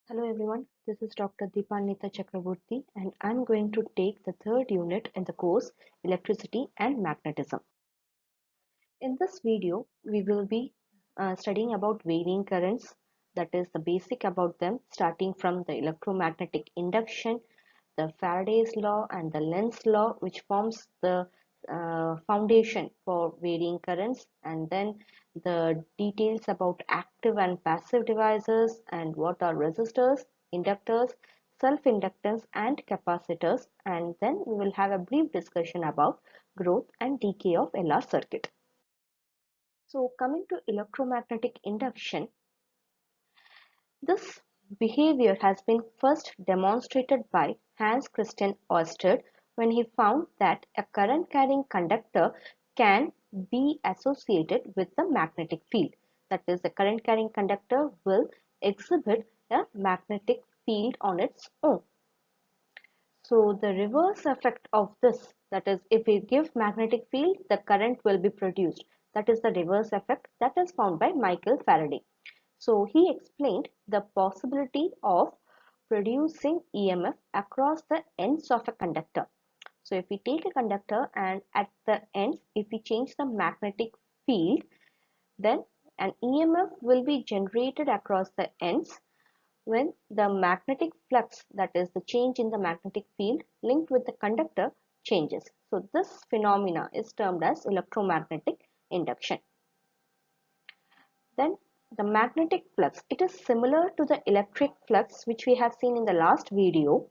Hello everyone, this is Dr. Deepanita Chakraborty and I'm going to take the third unit in the course Electricity and Magnetism. In this video, we will be studying about varying currents, that is the basic about them, starting from the electromagnetic induction, the Faraday's law and the Lenz law, which forms the foundation for varying currents, and then the details about active and passive devices and what are resistors, inductors, self-inductance and capacitors, and then we will have a brief discussion about growth and decay of LR circuit. So coming to electromagnetic induction, this behavior has been first demonstrated by Hans Christian Ørsted when he found that a current carrying conductor can be associated with the magnetic field. That is, the current carrying conductor will exhibit a magnetic field on its own. So the reverse effect of this, that is, if we give magnetic field, the current will be produced. That is the reverse effect that is found by Michael Faraday. So he explained the possibility of producing EMF across the ends of a conductor. So if we take a conductor and at the ends, if we change the magnetic field, then an EMF will be generated across the ends when the magnetic flux, that is the change in the magnetic field linked with the conductor, changes. So this phenomena is termed as electromagnetic induction. Then the magnetic flux, it is similar to the electric flux which we have seen in the last video.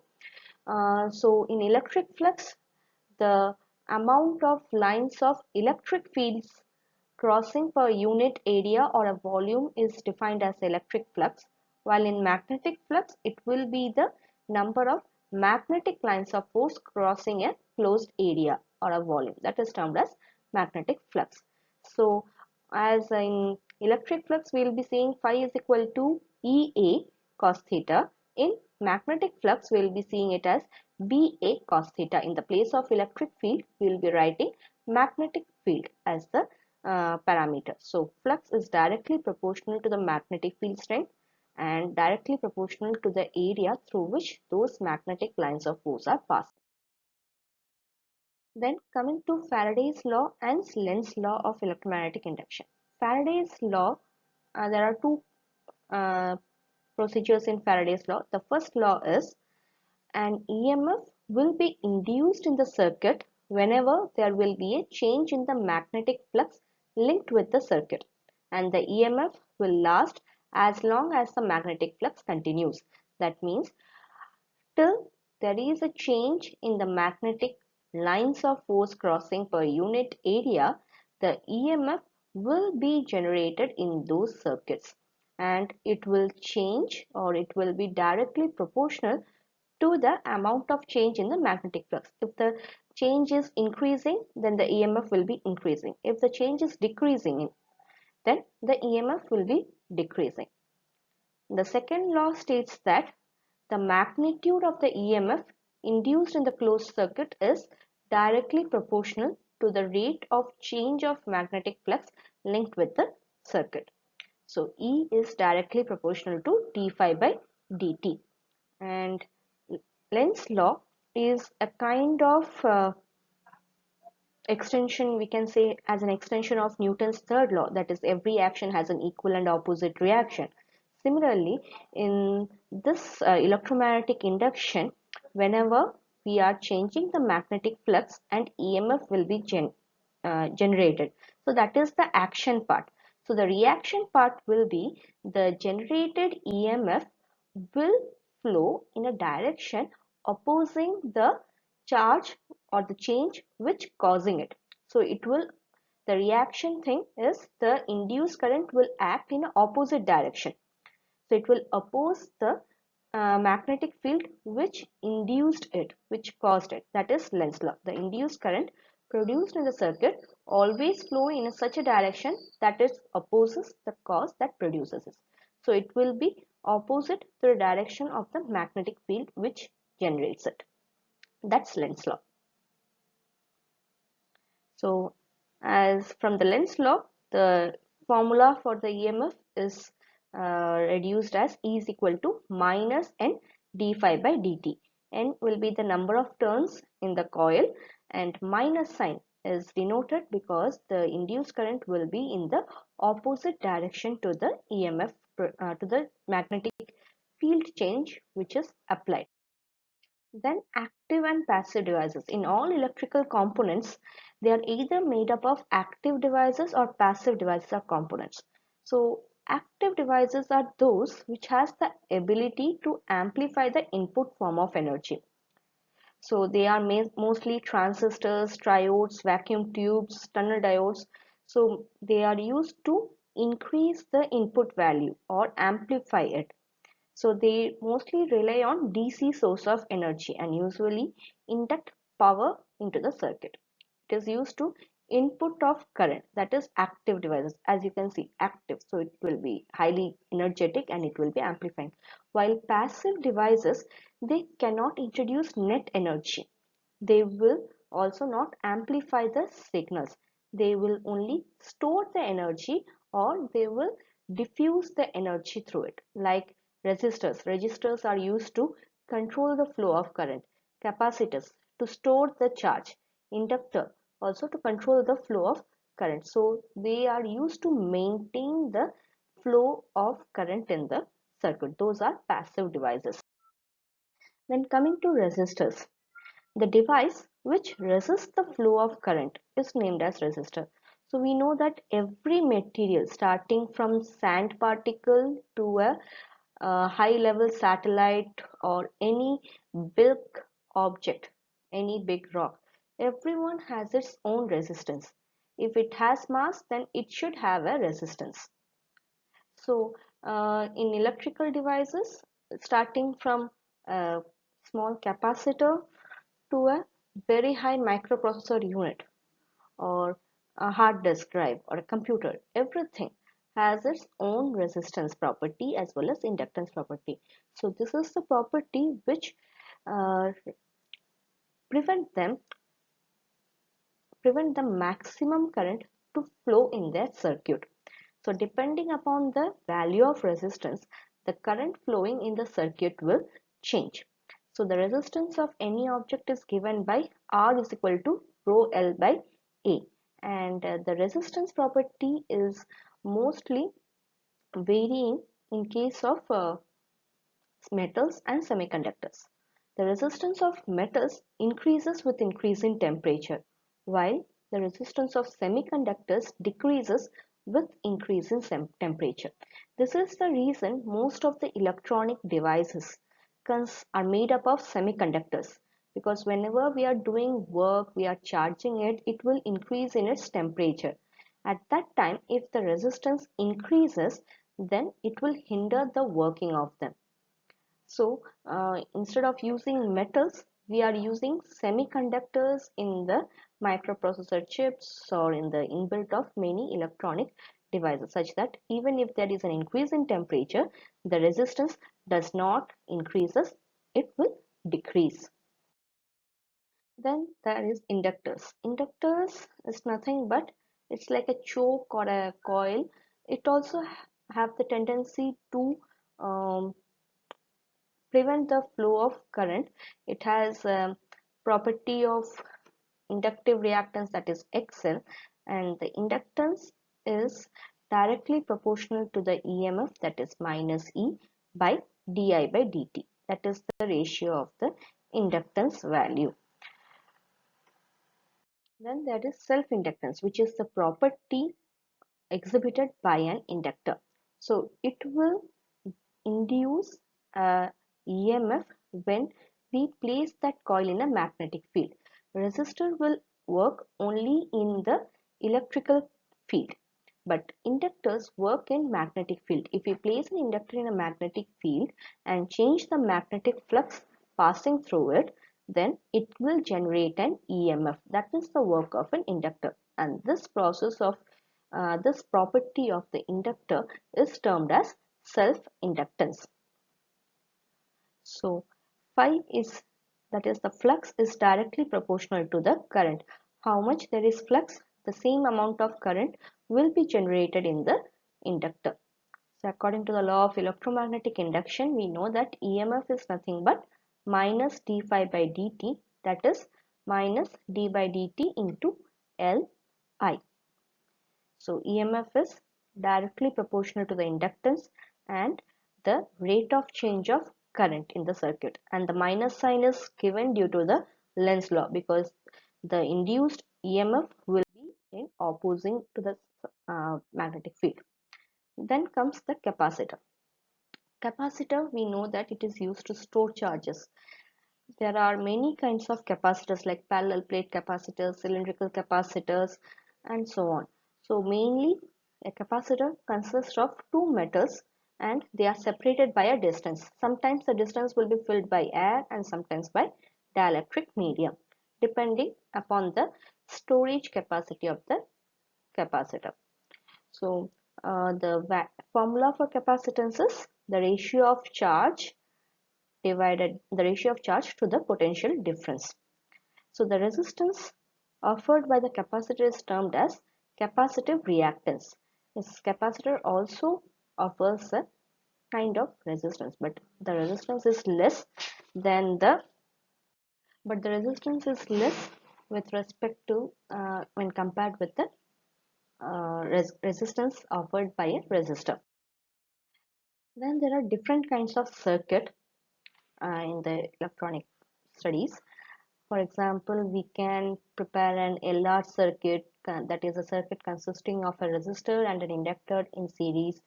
So in electric flux, the amount of lines of electric fields crossing per unit area or a volume is defined as electric flux, while in magnetic flux it will be the number of magnetic lines of force crossing a closed area or a volume, that is termed as magnetic flux. So as in electric flux, we will be saying phi is equal to EA cos theta. In magnetic flux, we will be seeing it as BA cos theta. In the place of electric field, we will be writing magnetic field as the parameter. So flux is directly proportional to the magnetic field strength and directly proportional to the area through which those magnetic lines of force are passing. Then coming to Faraday's law and Lenz's law of electromagnetic induction. Faraday's law, there are two uh, procedures in Faraday's law. The first law is an EMF will be induced in the circuit whenever there will be a change in the magnetic flux linked with the circuit, and the EMF will last as long as the magnetic flux continues. That means till there is a change in the magnetic lines of force crossing per unit area, the EMF will be generated in those circuits, and it will change or it will be directly proportional to the amount of change in the magnetic flux. If the change is increasing, then the EMF will be increasing. If the change is decreasing, then the EMF will be decreasing. The second law states that the magnitude of the EMF induced in the closed circuit is directly proportional to the rate of change of magnetic flux linked with the circuit. So E is directly proportional to d phi by dt. And Lenz's law is a kind of extension, we can say, as an extension of Newton's third law, that is every action has an equal and opposite reaction. Similarly, in this electromagnetic induction, whenever we are changing the magnetic flux, and EMF will be generated. So that is the action part. So the reaction part will be the generated EMF will flow in a direction opposing the charge or the change which causing it. So it will, the reaction thing is the induced current will act in an opposite direction. So it will oppose the magnetic field which induced it, which caused it. That is Lenz's law. The induced current produced in the circuit always flow in such a direction that it opposes the cause that produces it. So it will be opposite to the direction of the magnetic field which generates it. That's Lenz's law. So as from the Lenz law, the formula for the EMF is reduced as E is equal to minus N d phi by dt. N will be the number of turns in the coil, and minus sign is denoted because the induced current will be in the opposite direction to the EMF, to the magnetic field change which is applied. Then active and passive devices. In all electrical components, they are either made up of active devices or passive devices or components. So active devices are those which has the ability to amplify the input form of energy. So they are mostly transistors, triodes, vacuum tubes, tunnel diodes. So they are used to increase the input value or amplify it. So they mostly rely on DC source of energy and usually inject power into the circuit. It is used to input of current, that is active devices. As you can see, active, so it will be highly energetic and it will be amplifying. While passive devices, they cannot introduce net energy. They will also not amplify the signals. They will only store the energy, or they will diffuse the energy through it. Like resistors. Resistors are used to control the flow of current. Capacitors to store the charge. Inductor also to control the flow of current. So they are used to maintain the flow of current in the circuit. Those are passive devices. Then coming to resistors. The device which resists the flow of current is named as resistor. So we know that every material starting from sand particle to a high level satellite or any big object, any big rock, everyone has its own resistance. If it has mass, then it should have a resistance. So in electrical devices, starting from a small capacitor to a very high microprocessor unit or a hard disk drive or a computer, everything has its own resistance property as well as inductance property. So this is the property which uh, prevent them prevent the maximum current to flow in their circuit. So depending upon the value of resistance, the current flowing in the circuit will change. So the resistance of any object is given by R is equal to rho L by A, and the resistance property is mostly varying in case of metals and semiconductors. The resistance of metals increases with increase in temperature, while the resistance of semiconductors decreases with increase in temperature. This is the reason most of the electronic devices are made up of semiconductors, because whenever we are doing work, we are charging it, it will increase in its temperature. At that time, if the resistance increases, then it will hinder the working of them. So instead of using metals, we are using semiconductors in the microprocessor chips or in the inbuilt of many electronic devices, such that even if there is an increase in temperature, the resistance does not increases, it will decrease. Then there is inductors. Inductors is nothing but it's like a choke or a coil. It also have the tendency to um, prevent the flow of current. It has a property of inductive reactance, that is XL, and the inductance is directly proportional to the EMF, that is minus E by di by dt. That is the ratio of the inductance value. Then there is self-inductance, which is the property exhibited by an inductor. So it will induce a EMF when we place that coil in a magnetic field. Resistor will work only in the electrical field, but inductors work in magnetic field. If we place an inductor in a magnetic field and change the magnetic flux passing through it, then it will generate an EMF. That is the work of an inductor, and this process of this property of the inductor is termed as self-inductance. So phi is, that is, the flux is directly proportional to the current. How much there is flux, the same amount of current will be generated in the inductor. So according to the law of electromagnetic induction, we know that EMF is nothing but minus d phi by dt, that is minus d by dt into Li. So EMF is directly proportional to the inductance and the rate of change of current in the circuit, and the minus sign is given due to the Lenz's law because the induced EMF will be in opposing to the magnetic field. Then comes the capacitor. Capacitor, we know that it is used to store charges. There are many kinds of capacitors like parallel plate capacitors, cylindrical capacitors, and so on. So mainly a capacitor consists of two metals and they are separated by a distance. Sometimes the distance will be filled by air and sometimes by dielectric medium, depending upon the storage capacity of the capacitor. So the formula for capacitance is the ratio of charge divided the ratio of charge to the potential difference. So the resistance offered by the capacitor is termed as capacitive reactance. This capacitor also offers a kind of resistance, but the resistance is less than the with respect to when compared with the resistance offered by a resistor. Then there are different kinds of circuit in the electronic studies. For example, we can prepare an LR circuit, that is a circuit consisting of a resistor and an inductor in series,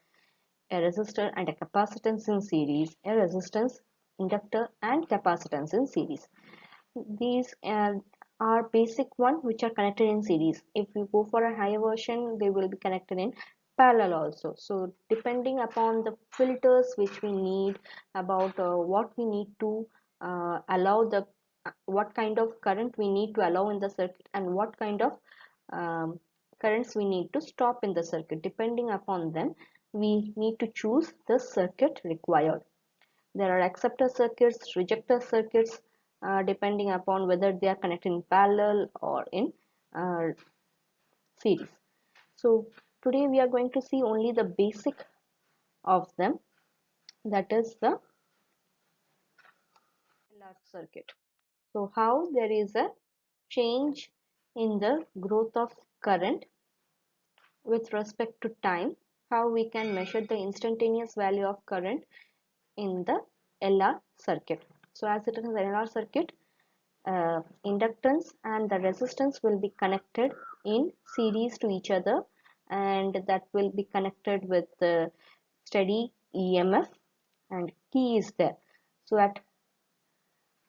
a resistor and a capacitance in series, a resistance, inductor and capacitance in series. These are basic one which are connected in series. If you go for a higher version, they will be connected in parallel also. So depending upon the filters which we need, about what we need to allow the what kind of current we need to allow in the circuit and what kind of currents we need to stop in the circuit, depending upon them we need to choose the circuit required. There are acceptor circuits, rejector circuits, depending upon whether they are connected in parallel or in uh, series. So today we are going to see only the basic of them, that is the LR circuit. So how there is a change in the growth of current with respect to time, how we can measure the instantaneous value of current in the LR circuit. So as it is an LR circuit, inductance and the resistance will be connected in series to each other, and that will be connected with the steady EMF, and key is there. So at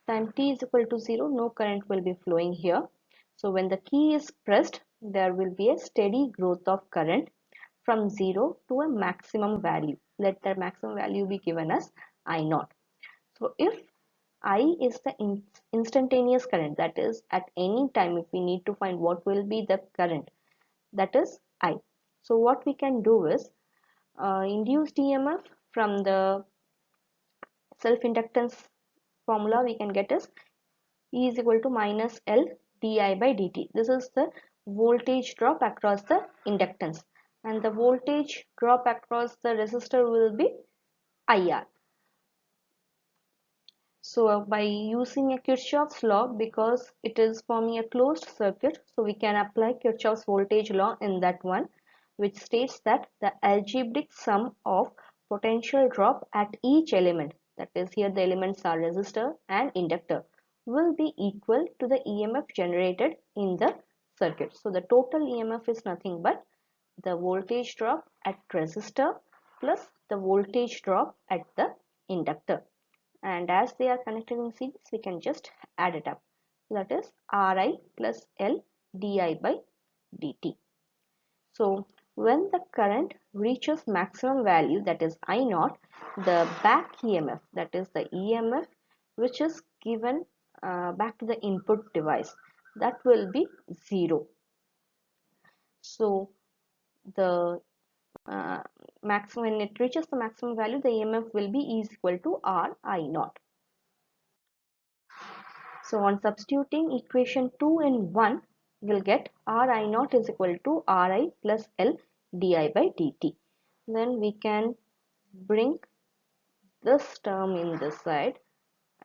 time t is equal to 0, no current will be flowing here. So when the key is pressed, there will be a steady growth of current from 0 to a maximum value. Let the maximum value be given as I0. So if I is the instantaneous current, that is at any time if we need to find what will be the current, that is I. So what we can do is induced EMF from the self-inductance formula we can get is E is equal to minus L di by dt. This is the voltage drop across the inductance, and the voltage drop across the resistor will be IR. So by using a Kirchhoff's law, because it is forming a closed circuit, so we can apply Kirchhoff's voltage law in that one, which states that the algebraic sum of potential drop at each element, that is here the elements are resistor and inductor, will be equal to the EMF generated in the circuit. So the total EMF is nothing but the voltage drop at resistor plus the voltage drop at the inductor, and as they are connected in series we can just add it up, that is Ri plus L di by dt. So when the current reaches maximum value, that is I0, the back EMF, that is the EMF which is given back to the input device, that will be 0. So the maximum, when it reaches the maximum value, the EMF will be E is equal to R I0. So on substituting equation 2 in 1, we'll get Ri0 is equal to Ri plus L di by dt. Then we can bring this term in this side,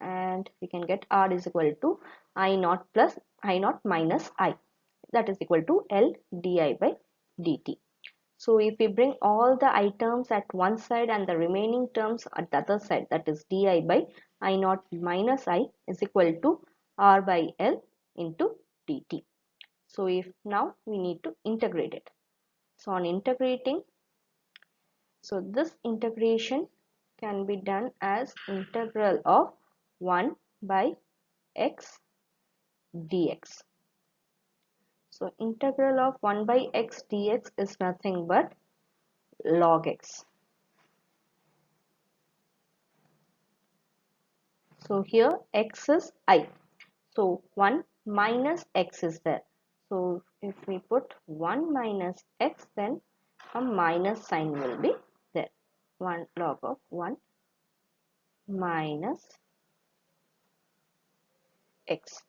and we can get R is equal to I naught plus I naught minus I, that is equal to L di by dt. So if we bring all the items at one side and the remaining terms at the other side, that is di by I naught minus I is equal to R by L into dt. So if now we need to integrate it. So on integrating, so this integration can be done as integral of 1 by x dx. So integral of 1 by x dx is nothing but log x. So here x is I. So 1 minus x is there. So if we put 1 minus x, then a minus sign will be there. 1 log of 1 minus x.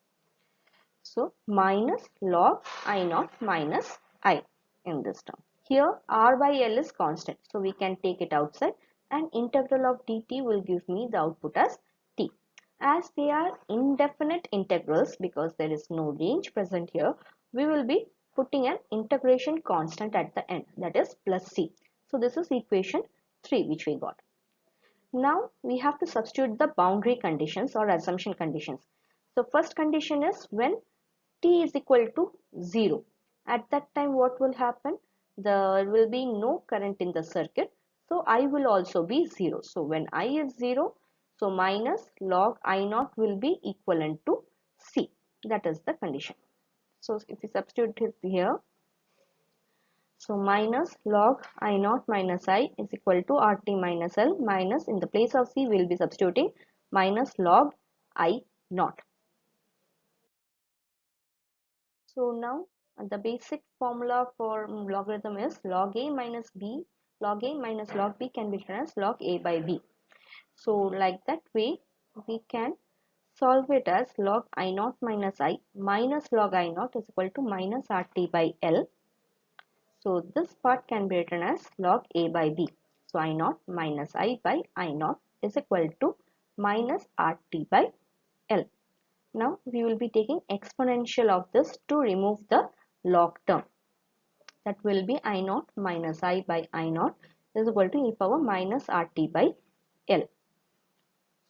So minus log I naught minus I in this term. Here R by L is constant, so we can take it outside, and integral of dt will give me the output as t. As they are indefinite integrals, because there is no range present here, we will be putting an integration constant at the end, that is plus c. So this is equation 3 which we got. Now we have to substitute the boundary conditions or assumption conditions. So first condition is when t is equal to 0. At that time what will happen? There will be no current in the circuit. So I will also be 0. So when I is 0, so minus log I naught will be equivalent to C. That is the condition. So if we substitute it here, so minus log I naught minus I is equal to RT minus L minus, in the place of C we will be substituting minus log I naught. So now the basic formula for logarithm is log A minus B, log A minus log B can be written as log A by B. So like that way we can solve it as log I naught minus I minus log I naught is equal to minus RT by L. So this part can be written as log A by B. So I naught minus I by I naught is equal to minus RT by L. Now we will be taking exponential of this to remove the log term. That will be I naught minus I by I naught is equal to e power minus RT by L.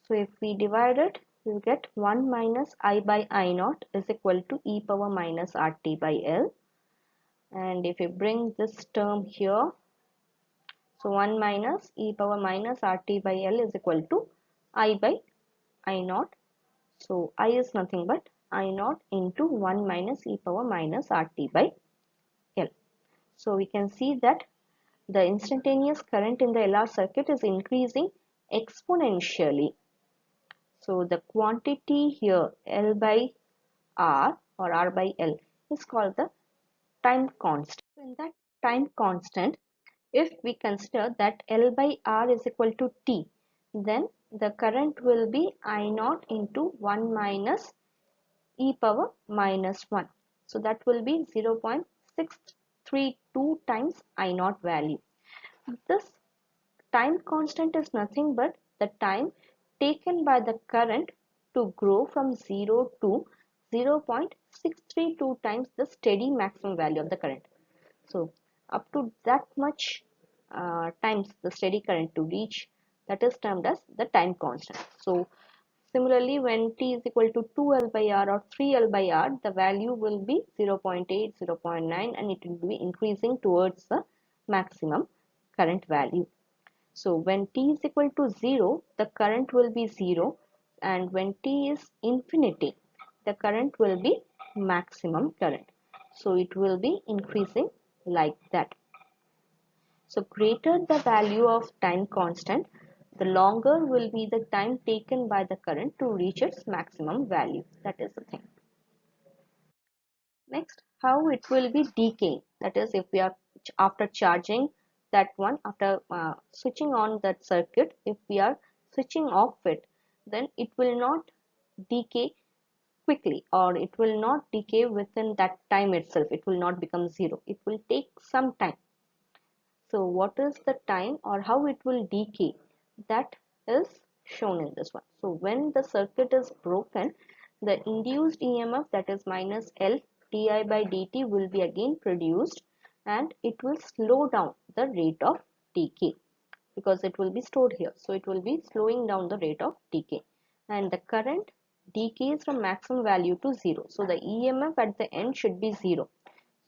So if we divide it, we will get 1 minus I by I naught is equal to e power minus RT by L. And if we bring this term here, so 1 minus e power minus RT by L is equal to I by I naught. So I is nothing but I naught into 1 minus e power minus RT by L. So we can see that the instantaneous current in the LR circuit is increasing exponentially. So the quantity here L by R or R by L is called the time constant. In that time constant, if we consider that L by R is equal to T, then the current will be I naught into 1 minus e power minus 1. So that will be 0.632 times I naught value. This time constant is nothing but the time taken by the current to grow from 0 to 0.632 times the steady maximum value of the current. So up to that much times the steady current to reach, that is termed as the time constant. So similarly, when t is equal to 2L by R or 3L by R, the value will be 0.8, 0.9 and it will be increasing towards the maximum current value. So when t is equal to 0, the current will be 0, and when t is infinity, the current will be maximum current. So it will be increasing like that. So greater the value of time constant, the longer will be the time taken by the current to reach its maximum value. That is the thing. Next, how it will be decaying. That is, if we are after charging that one, after switching on that circuit, if we are switching off it, then it will not decay quickly, or it will not decay within that time itself. It will not become zero. It will take some time. So what is the time or how it will decay, that is shown in this one. So when the circuit is broken, the induced EMF, that is minus L di by dt, will be again produced, and it will slow down the rate of decay because it will be stored here. So it will be slowing down the rate of decay, and the current decays from maximum value to 0. So the EMF at the end should be 0.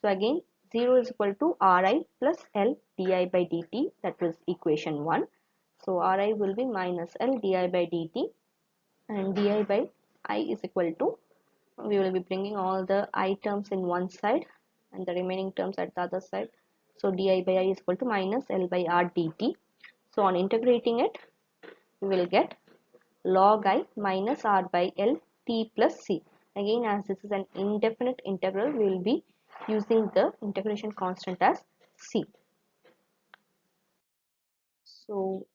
So again 0 is equal to Ri plus L di by dt, that is equation 1. So Ri will be minus L di by dt, and di by I is equal to, we will be bringing all the I terms in one side and the remaining terms at the other side. So di by I is equal to minus L by R dt. So on integrating it, we will get log I minus R by L t plus C. Again, as this is an indefinite integral, we will be using the integration constant as C. So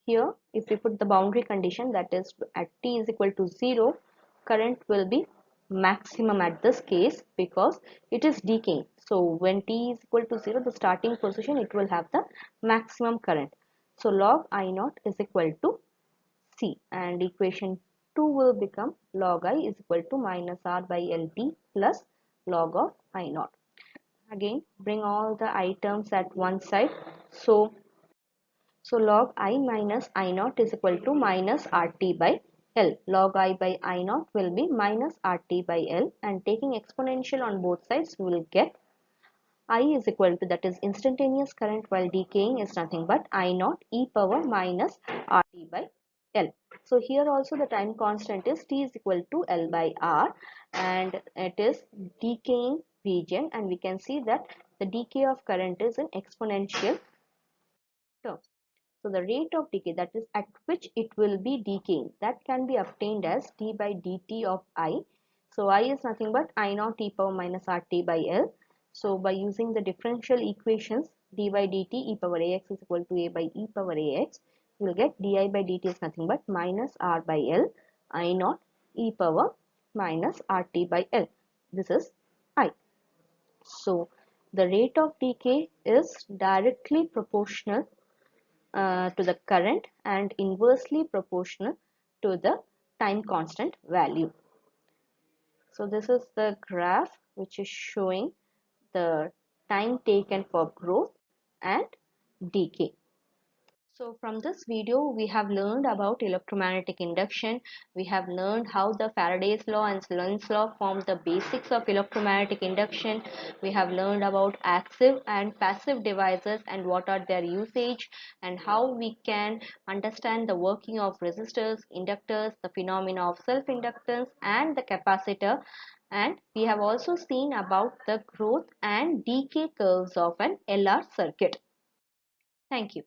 here, if we put the boundary condition, that is at t is equal to 0, current will be maximum at this case because it is decaying. So when t is equal to 0, the starting position, it will have the maximum current. So log I naught is equal to C, and equation 2 will become log I is equal to minus R by LT plus log of I naught. Again, bring all the I terms at one side. So log I minus I naught is equal to minus RT by L. Log I by I naught will be minus RT by L, and taking exponential on both sides, we will get I is equal to, that is instantaneous current while decaying, is nothing but I naught e power minus RT by L. So here also the time constant is T is equal to L by R, and it is decaying region, and we can see that the decay of current is in exponential term. So the rate of decay, that is at which it will be decaying, that can be obtained as d by dt of I. So I is nothing but I naught e power minus RT by L. So by using the differential equations, d by dt e power ax is equal to a by e power ax, we will get di by dt is nothing but minus R by L I naught e power minus RT by L. This is I. So the rate of decay is directly proportional to the current and inversely proportional to the time constant value. So this is the graph which is showing the time taken for growth and decay. So from this video, we have learned about electromagnetic induction. We have learned how the Faraday's law and Lenz's law form the basics of electromagnetic induction. We have learned about active and passive devices and what are their usage, and how we can understand the working of resistors, inductors, the phenomena of self-inductance and the capacitor. And we have also seen about the growth and decay curves of an LR circuit. Thank you.